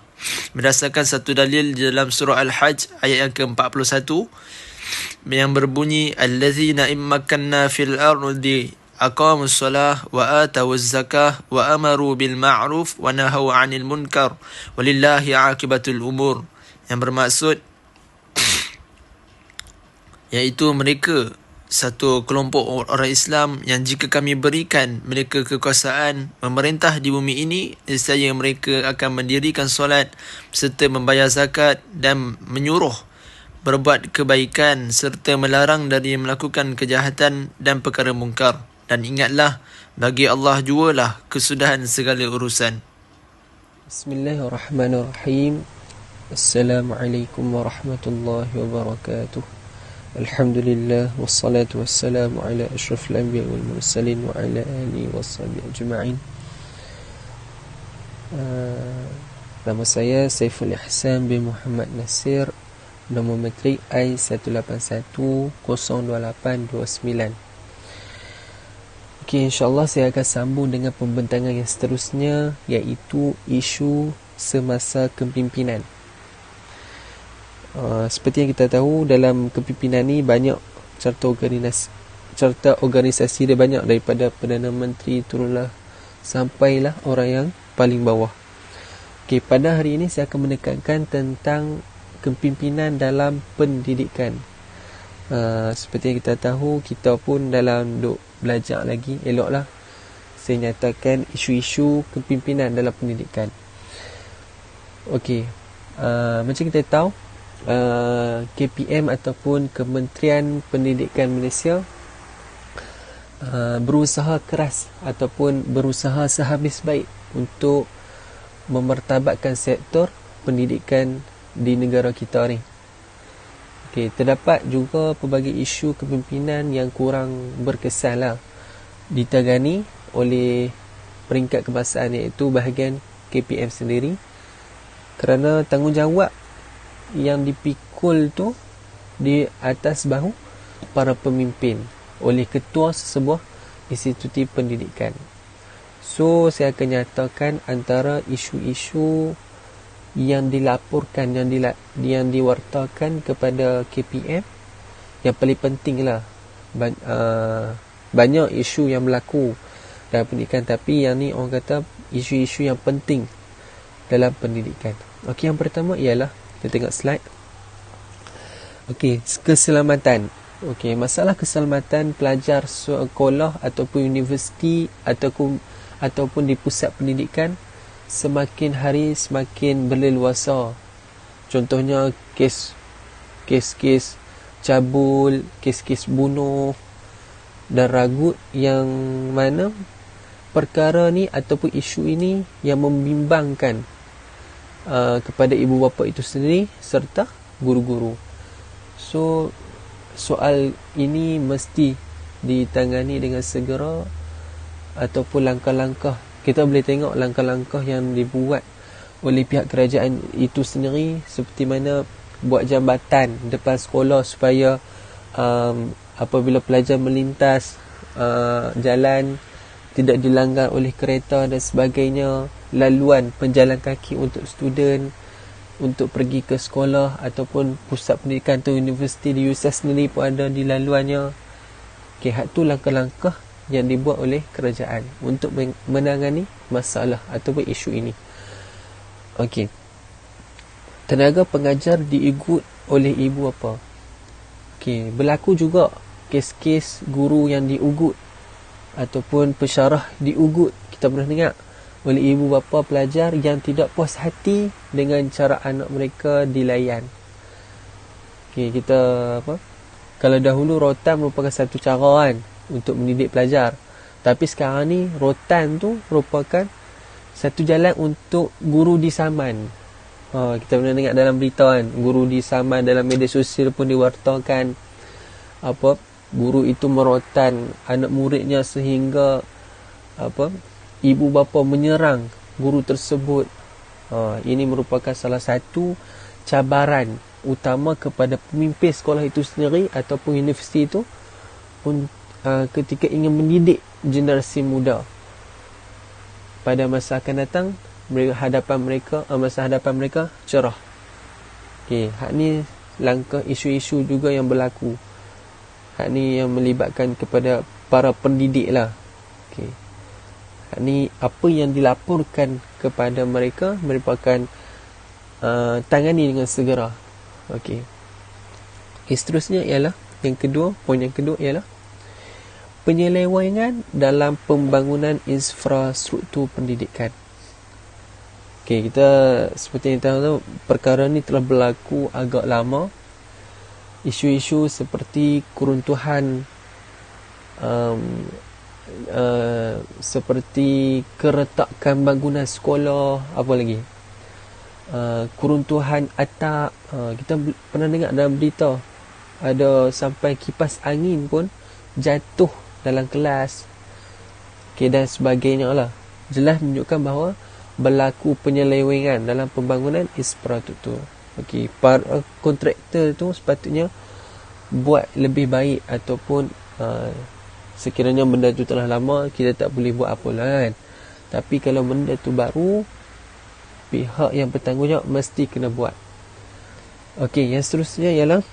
Berdasarkan satu dalil di dalam surah Al-Hajj ayat yang ke-41 yang berbunyi, allazina immakanna fil ardi aqamus salah wa atawuz zakah wa amaru bil ma'ruf wa nahaw 'anil munkar walillahi 'aqibatul umur, yang bermaksud iaitu mereka satu kelompok orang Islam yang jika kami berikan mereka kekuasaan memerintah di bumi ini, nescaya mereka akan mendirikan solat serta membayar zakat dan menyuruh berbuat kebaikan serta melarang dari melakukan kejahatan dan perkara mungkar. Dan ingatlah, bagi Allah jualah kesudahan segala urusan. Bismillahirrahmanirrahim. Assalamualaikum warahmatullahi wabarakatuh. Alhamdulillah wassalatu wassalamu ala asyrafil anbiya wal mursalin wa ala alihi washabihi ajma'in. Nama saya Saiful Ihsan bin Muhammad Nasir, nombor matrik I181-02829. Okey, insyaAllah saya akan sambung dengan pembentangan yang seterusnya, iaitu isu semasa kepimpinan. Seperti yang kita tahu, dalam kepimpinan ni banyak carta organisasi dia banyak, daripada Perdana Menteri turunlah sampailah orang yang paling bawah. Okey, pada hari ini saya akan menekankan tentang kepimpinan dalam pendidikan. Seperti yang kita tahu, kita pun dalam duk belajar lagi, eloklah saya nyatakan isu-isu kepimpinan dalam pendidikan. Okey, macam kita tahu, KPM ataupun Kementerian Pendidikan Malaysia berusaha keras ataupun berusaha sehabis baik untuk memertabatkan sektor pendidikan di negara kita ni. Okey, terdapat juga pelbagai isu kepimpinan yang kurang berkesan lah ditangani oleh peringkat kebangsaan, iaitu bahagian KPM sendiri. kerana tanggungjawab yang dipikul tu di atas bahu para pemimpin oleh ketua sesebuah institusi pendidikan. So saya akan nyatakan antara isu-isu yang dilaporkan, yang diwartakan kepada KPM, yang paling penting lah. Banyak isu yang berlaku dalam pendidikan, tapi yang ni orang kata isu-isu yang penting dalam pendidikan. Okey, yang pertama ialah, kita tengok slide. Okey, keselamatan. Okey, masalah keselamatan pelajar sekolah ataupun universiti ataupun di pusat pendidikan semakin hari semakin berleluasa. Contohnya kes cabul, kes bunuh dan ragut, yang mana perkara ni ataupun isu ini yang membimbangkan kepada ibu bapa itu sendiri serta guru-guru. So soal ini mesti ditangani dengan segera, ataupun langkah-langkah, kita boleh tengok langkah-langkah yang dibuat oleh pihak kerajaan itu sendiri, seperti mana buat jambatan depan sekolah supaya apabila pelajar melintas jalan tidak dilanggar oleh kereta dan sebagainya, laluan penjalan kaki untuk student untuk pergi ke sekolah ataupun pusat pendidikan atau universiti di USAS sendiri pun ada di laluannya. Okay, hak tu langkah-langkah yang dibuat oleh kerajaan untuk menangani masalah ataupun isu ini. Okey. Tenaga pengajar diugut oleh ibu bapa. Okey, berlaku juga kes-kes guru yang diugut ataupun pensyarah diugut. Kita pernah dengar oleh ibu bapa pelajar yang tidak puas hati dengan cara anak mereka dilayan. Okey, kita kalau dahulu rotan merupakan satu cara kan untuk mendidik pelajar. Tapi sekarang ni rotan tu merupakan satu jalan untuk guru disaman. Kita pernah dengar dalam berita kan, guru disaman, dalam media sosial pun diwartakan guru itu merotan anak muridnya sehingga ibu bapa menyerang guru tersebut. Ini merupakan salah satu cabaran utama kepada pemimpin sekolah itu sendiri ataupun universiti itu ketika ingin mendidik generasi muda pada masa akan datang. Masa hadapan mereka cerah. Okey, hak ni langkah isu-isu juga yang berlaku. Hak ni yang melibatkan kepada para pendidik lah. Okey, hak ni apa yang dilaporkan kepada mereka merupakan tangani dengan segera. Okey. Seterusnya ialah poin yang kedua ialah penyelewengan dalam pembangunan infrastruktur pendidikan. Okey, kita seperti yang tahu, perkara ni telah berlaku agak lama. Isu-isu seperti keruntuhan seperti keretakan bangunan sekolah, apa lagi? Keruntuhan atap. Kita pernah dengar dalam berita ada sampai kipas angin pun jatuh dalam kelas. Okey, dan sebagainya lah. Jelas menunjukkan bahawa berlaku penyelewengan dalam pembangunan infrastruktur. Okey, para kontraktor tu sepatutnya buat lebih baik, ataupun sekiranya benda tu telah lama, kita tak boleh buat apa lah kan. Tapi kalau benda tu baru, pihak yang bertanggungjawab mesti kena buat. Okey, yang seterusnya ialah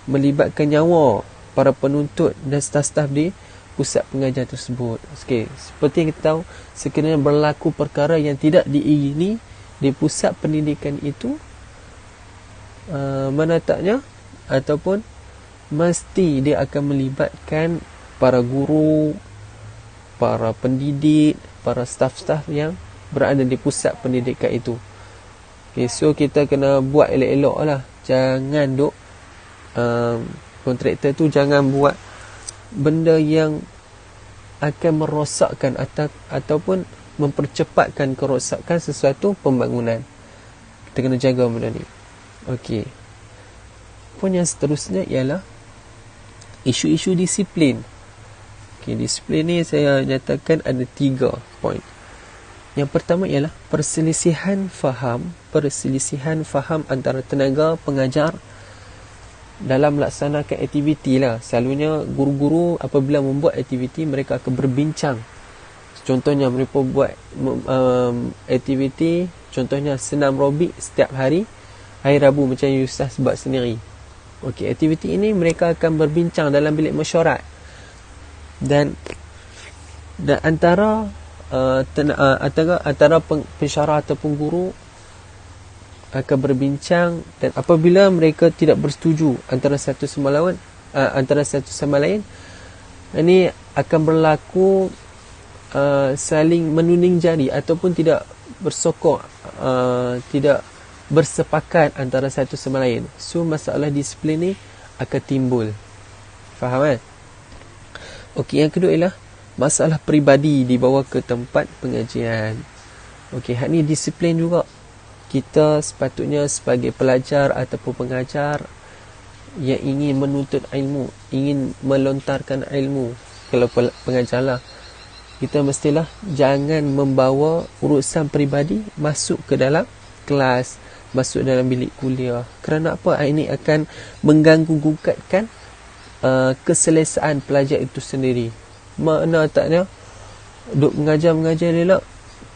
melibatkan nyawa para penuntut dan staf-staf di pusat pengajar tersebut. Okey, seperti yang kita tahu, sekiranya berlaku perkara yang tidak diingini di pusat pendidikan itu, mana taknya ataupun mesti dia akan melibatkan para guru, para pendidik, para staf-staf yang berada di pusat pendidikan itu. Okay, so kita kena buat elok-elok lah. Jangan kontraktor tu jangan buat benda yang akan merosakkan ataupun mempercepatkan kerosakan sesuatu pembangunan. Kita kena jaga benda ni. Okey. Poin yang seterusnya ialah isu-isu disiplin. Okey, disiplin ni saya nyatakan ada 3 poin. Yang pertama ialah perselisihan faham antara tenaga pengajar dalam melaksanakan aktiviti lah. Selalunya guru-guru apabila membuat aktiviti, mereka akan berbincang. Contohnya mereka buat aktiviti, contohnya senam robik setiap hari Rabu macam Ustaz buat sendiri. Okey, aktiviti ini mereka akan berbincang dalam bilik mesyuarat. Dan antara pensyarah ataupun guru akan berbincang, dan apabila mereka tidak bersetuju antara satu sama lain, ini akan berlaku saling menuding jari ataupun tidak bersokong, tidak bersepakat antara satu sama lain. So masalah disiplin ni akan timbul. Faham kan? Okey, yang kedua ialah masalah peribadi dibawa ke tempat pengajian. Okey, hak ni disiplin juga. Kita sepatutnya sebagai pelajar ataupun pengajar yang ingin menuntut ilmu, ingin melontarkan ilmu, kalau pengajar lah, kita mestilah jangan membawa urusan peribadi masuk ke dalam kelas, masuk dalam bilik kuliah. Kerana apa? Ini akan mengganggu-gugatkan keselesaan pelajar itu sendiri. Mana taknya duk mengajar elok,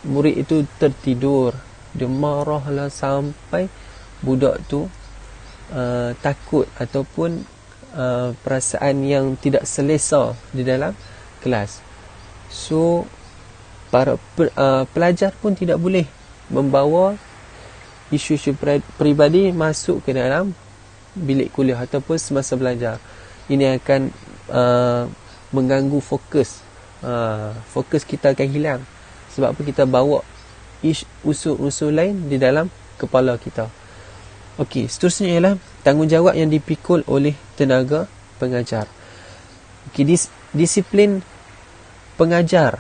murid itu tertidur, dia marahlah sampai budak tu takut ataupun perasaan yang tidak selesa di dalam kelas. So para pelajar pun tidak boleh membawa isu-isu peribadi masuk ke dalam bilik kuliah ataupun semasa belajar. Ini akan mengganggu fokus. Fokus kita akan hilang. Sebab apa? Kita bawa unsur-unsur lain di dalam kepala kita. Okey, seterusnya ialah tanggungjawab yang dipikul oleh tenaga pengajar. Okey, disiplin pengajar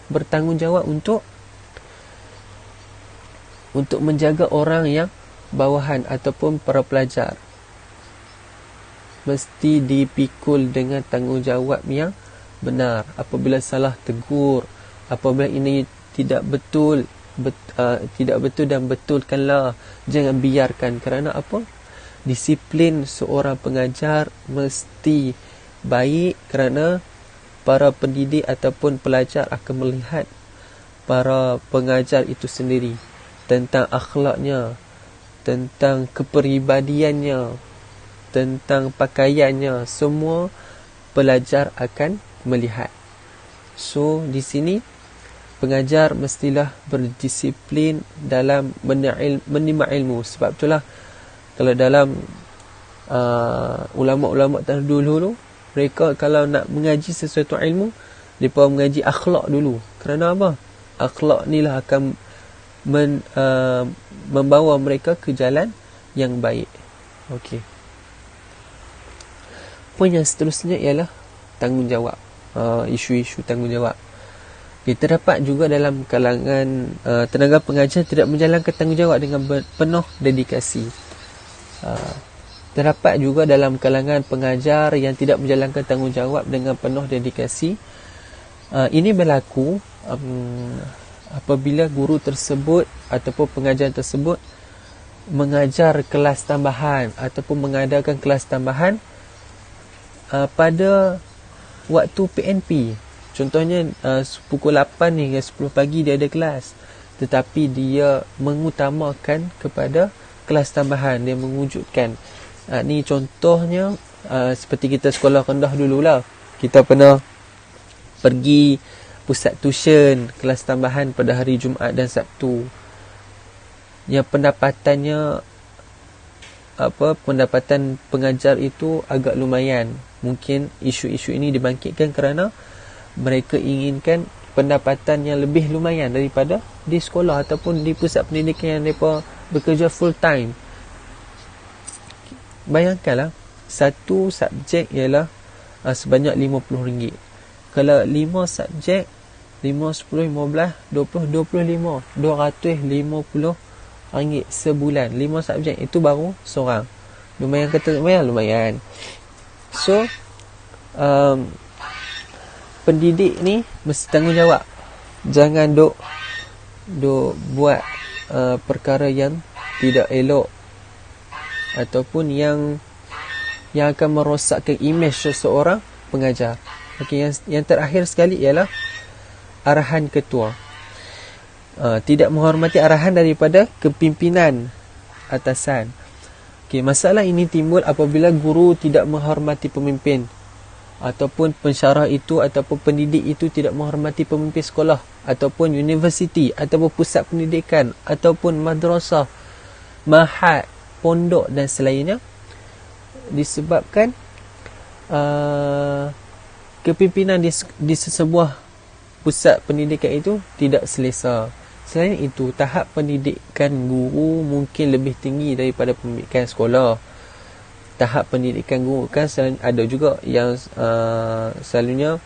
bertanggungjawab untuk menjaga orang yang bawahan ataupun para pelajar. Mesti dipikul dengan tanggungjawab yang benar. Apabila salah, tegur. Apabila ini tidak betul dan betulkanlah. Jangan biarkan. Kerana apa? Disiplin seorang pengajar mesti baik, kerana para pendidik ataupun pelajar akan melihat para pengajar itu sendiri, tentang akhlaknya, tentang kepribadiannya, tentang pakaiannya. Semua pelajar akan melihat. So di sini pengajar mestilah berdisiplin dalam menimba ilmu. Sebab itulah kalau dalam ulama-ulama terdahulu, mereka kalau nak mengaji sesuatu ilmu, mereka mengaji akhlak dulu. Kerana apa? Akhlak ni lah akan membawa mereka ke jalan yang baik. Okey. Poin yang seterusnya ialah tanggungjawab. Isu-isu tanggungjawab. Terdapat juga dalam kalangan tenaga pengajar tidak menjalankan tanggungjawab dengan penuh dedikasi. Terdapat juga dalam kalangan pengajar yang tidak menjalankan tanggungjawab dengan penuh dedikasi. Ini berlaku apabila guru tersebut ataupun pengajar tersebut mengajar kelas tambahan ataupun mengadakan kelas tambahan pada waktu PNP. Contohnya pukul 8 hingga 10 pagi dia ada kelas, tetapi dia mengutamakan kepada kelas tambahan, dia mewujudkan. Ni contohnya seperti kita sekolah rendah dululah. Kita pernah pergi pusat tuition kelas tambahan pada hari Jumaat dan Sabtu. Yang pendapatan pengajar itu agak lumayan. Mungkin isu-isu ini dibangkitkan kerana mereka inginkan pendapatan yang lebih lumayan daripada di sekolah ataupun di pusat pendidikan yang mereka bekerja full time. Bayangkanlah, satu subjek ialah sebanyak RM50. Kalau 5 subjek, 5, 10, 15, 20, 25, RM250 sebulan. 5 subjek itu baru seorang. Lumayan kata lumayan. So pendidik ni mesti tanggungjawab. Jangan duk duk buat perkara yang tidak elok ataupun yang akan merosakkan imej seseorang pengajar. Okey, yang terakhir sekali ialah arahan ketua. Tidak menghormati arahan daripada kepimpinan atasan. Okey, masalah ini timbul apabila guru tidak menghormati pemimpin, ataupun pensyarah itu ataupun pendidik itu tidak menghormati pemimpin sekolah ataupun universiti ataupun pusat pendidikan ataupun madrasah, mahad, pondok dan selainnya, disebabkan kepimpinan di sebuah pusat pendidikan itu tidak selesa. Selain itu, tahap pendidikan guru mungkin lebih tinggi daripada pendidikan sekolah. Tahap pendidikan guru kan ada juga yang selalunya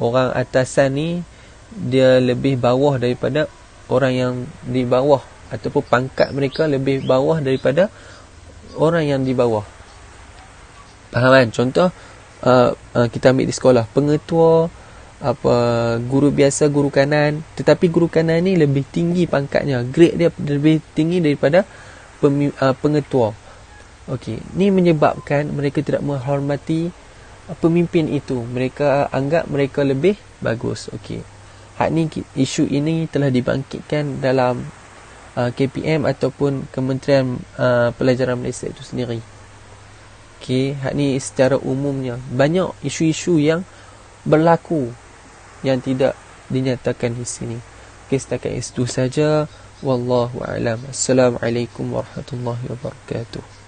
orang atasan ni dia lebih bawah daripada orang yang di bawah, ataupun pangkat mereka lebih bawah daripada orang yang di bawah. Faham kan? Contoh kita ambil di sekolah, pengetua, guru biasa, guru kanan, tetapi guru kanan ni lebih tinggi pangkatnya, grade dia lebih tinggi daripada pengetua. Okey, ni menyebabkan mereka tidak menghormati pemimpin itu. Mereka anggap mereka lebih bagus. Okey. Isu ini telah dibangkitkan dalam KPM ataupun Kementerian Pelajaran Malaysia itu sendiri. Okey, ni secara umumnya banyak isu-isu yang berlaku yang tidak dinyatakan di sini. Okey, setakat itu saja. Wallahu a'lam. Assalamualaikum warahmatullahi wabarakatuh.